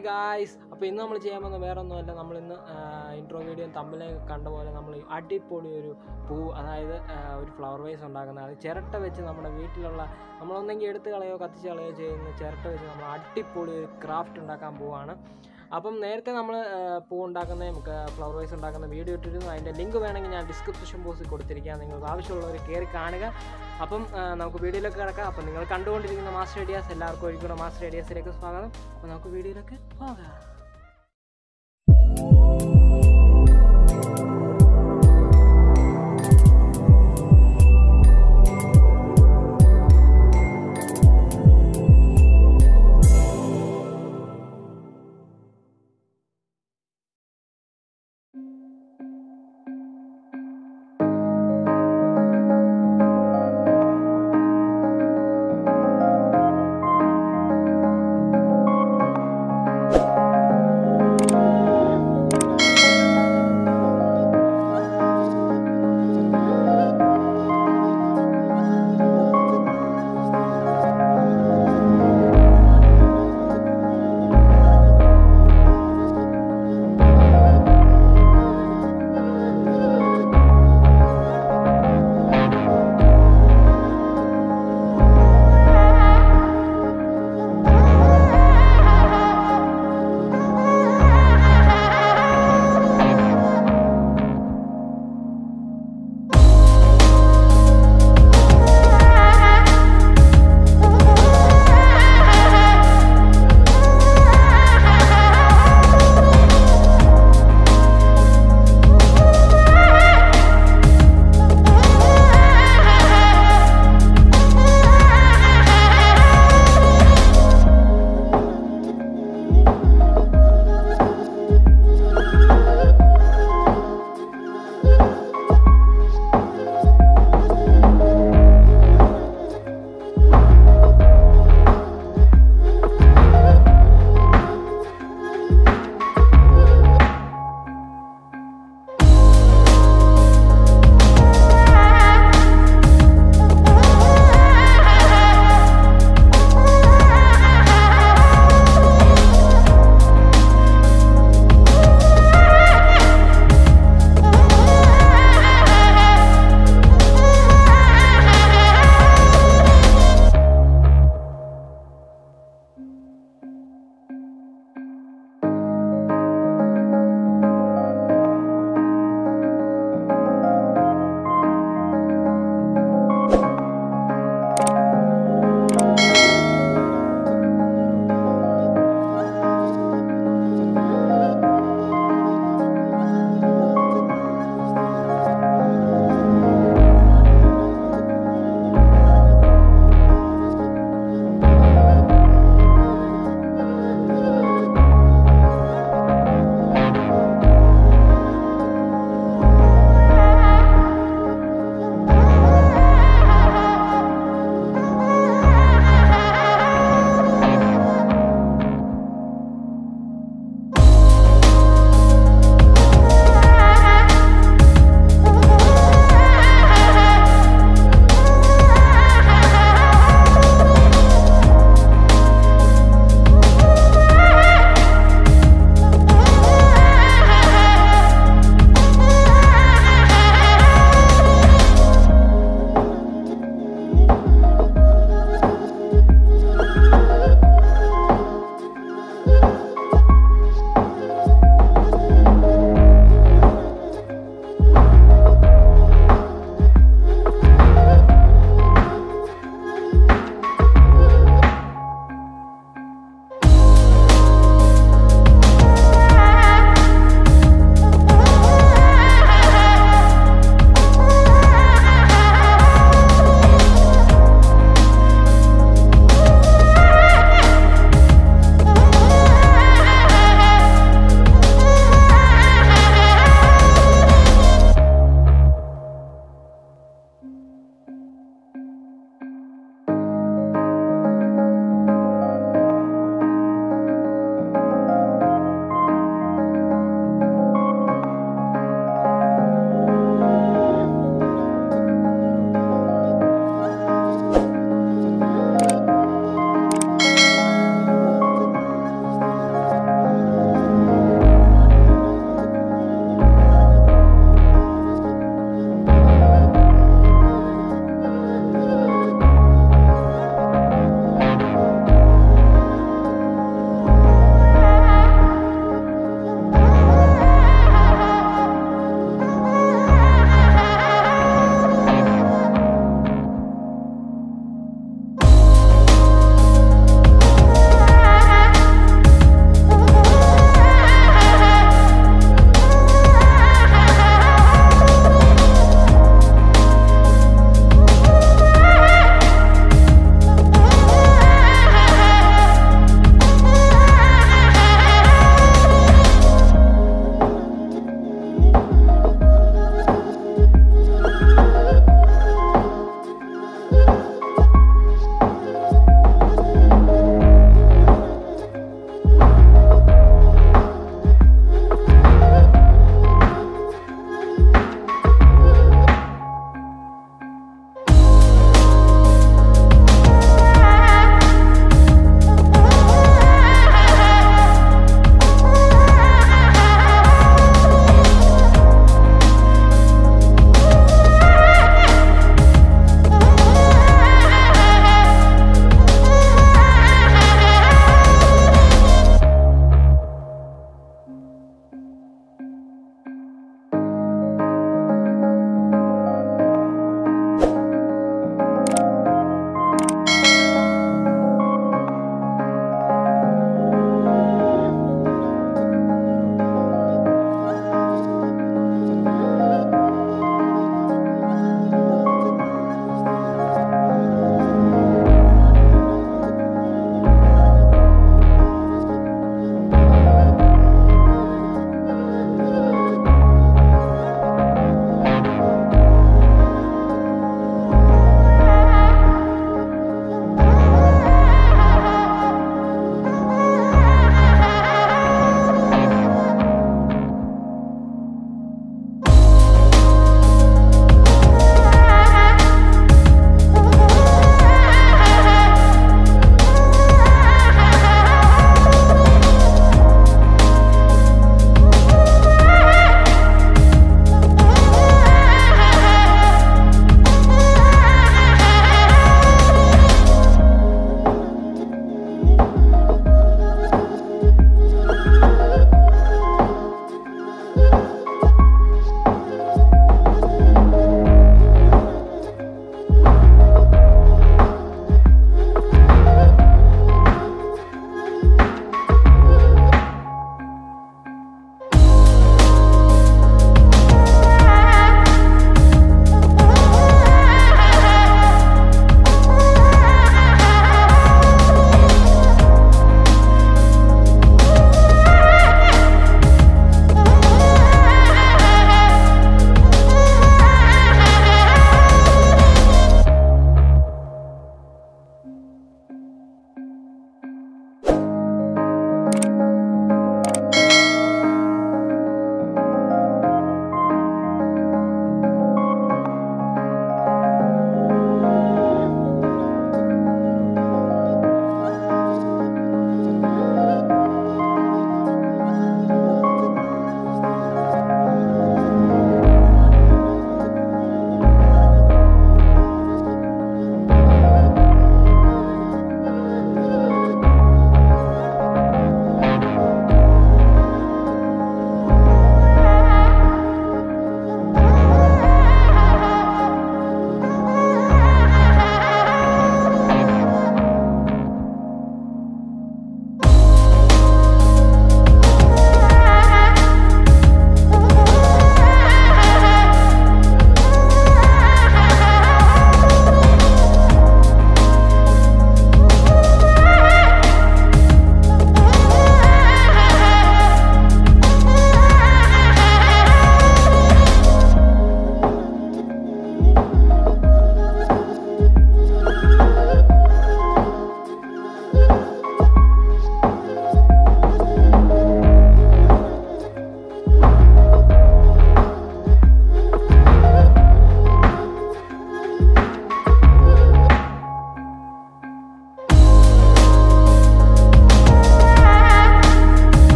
Hi guys, അപ്പോൾ ഇന്ന് നമ്മൾ ചെയ്യാൻ പോകുന്ന വേറെ ഒന്നുമല്ല. നമ്മളിന്ന് ഇൻട്രോ വീഡിയോ തമ്മിൽ കണ്ട പോലെ നമ്മൾ അടിപൊളി ഒരു പൂ, അതായത് ഒരു ഫ്ലവർ വേസ് ഉണ്ടാക്കുന്നത്. അത് ചിരട്ട വെച്ച് നമ്മുടെ വീട്ടിലുള്ള നമ്മളൊന്നെങ്കിൽ എടുത്ത് കളയോ കത്തിച്ച് കളയോ ചെയ്യുന്ന ചിരട്ട വെച്ച് നമ്മൾ അടിപൊളി ഒരു ക്രാഫ്റ്റ് ഉണ്ടാക്കാൻ പോവുകയാണ്. അപ്പം നേരത്തെ നമ്മൾ പൂ ഉണ്ടാക്കുന്ന നമുക്ക് ഫ്ലവർ വേസ് ഉണ്ടാക്കുന്ന വീഡിയോ ഇട്ടിരുന്നു. അതിൻ്റെ ലിങ്ക് വേണമെങ്കിൽ ഞാൻ ഡിസ്ക്രിപ്ഷൻ ബോക്സിൽ കൊടുത്തിരിക്കാം, നിങ്ങൾക്ക് ആവശ്യമുള്ളവർ കയറി കാണുക. അപ്പം നമുക്ക് വീഡിയോയിലേക്ക് കിടക്കാം. അപ്പം നിങ്ങൾ കണ്ടുകൊണ്ടിരിക്കുന്ന മാസ്റ്റർ ഐഡിയാസ്, എല്ലാവർക്കും ഒരിക്കലും മാസ്റ്റർ ഐഡിയാസിലേക്ക് സ്വാഗതം. അപ്പോൾ നമുക്ക് വീഡിയോയിലേക്ക് പോകാം.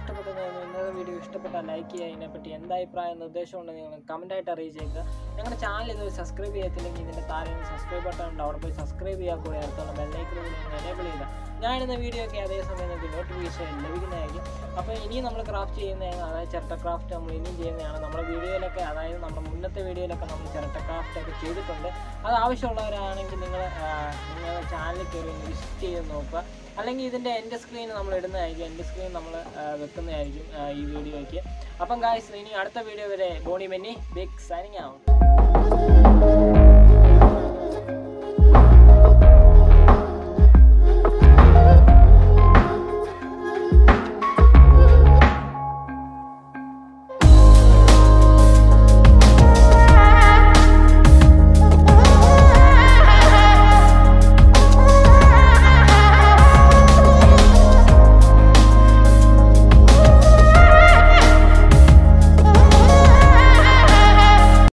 ഇഷ്ടപ്പെട്ടതായിരുന്നു. ഇന്നത്തെ വീഡിയോ ഇഷ്ടപ്പെട്ടാൽ ലൈക്ക് ചെയ്യുക. ഇതിനെപ്പറ്റി എന്താ അഭിപ്രായം നിർദ്ദേശം ഉണ്ടെങ്കിൽ നിങ്ങൾ കമൻറ്റായിട്ട് അറിയിച്ചേക്കുക. ഞങ്ങളുടെ ചാനൽ ഇതുവരെ സബ്സ്ക്രൈബ് ചെയ്യത്തില്ലെങ്കിൽ ഇതിൻ്റെ താഴെ സബ്സ്ക്രൈബ് ബട്ടൺ ഉണ്ട്, അവിടെ പോയി സബ്സ്ക്രൈബ് ചെയ്യുക. കൂടെ അടുത്തുള്ള ബെല്ലൈക്കൺ നിങ്ങൾ എനേബിൾ ചെയ്യുക. ഞാനിടുന്ന വീഡിയോ ഒക്കെ അതേസമയം നിങ്ങൾക്ക് നോട്ടിഫിക്കേഷൻ ലഭിക്കുന്നതായിരിക്കും. അപ്പോൾ ഇനിയും നമ്മൾ ക്രാഫ്റ്റ് ചെയ്യുന്നതാണ്, അതായത് ചിരട്ട ക്രാഫ്റ്റ് നമ്മൾ ഇനിയും ചെയ്യുന്നതാണ്. നമ്മുടെ വീഡിയോയിലൊക്കെ, അതായത് നമ്മുടെ മുന്നത്തെ വീഡിയോയിലൊക്കെ നമ്മൾ ചിരട്ട ക്രാഫ്റ്റ് ഒക്കെ ചെയ്തിട്ടുണ്ട്. അത് ആവശ്യമുള്ളവരാണെങ്കിൽ നിങ്ങളുടെ ചാനലിൽ കയറി ഒന്ന് വിസിറ്റ് ചെയ്ത് നോക്കുക. അല്ലെങ്കിൽ ഇതിൻ്റെ എൻ്റെ സ്ക്രീൻ നമ്മൾ ഇടുന്നതായിരിക്കും, എൻ്റെ സ്ക്രീൻ നമ്മൾ വെക്കുന്നതായിരിക്കും ഈ വീഡിയോയ്ക്ക്. അപ്പം ഗായ്സ്, ഇനി അടുത്ത വീഡിയോ വരെ ബോണി മെന്നി ബിഗ് സൈനിങ് ഔട്ട്.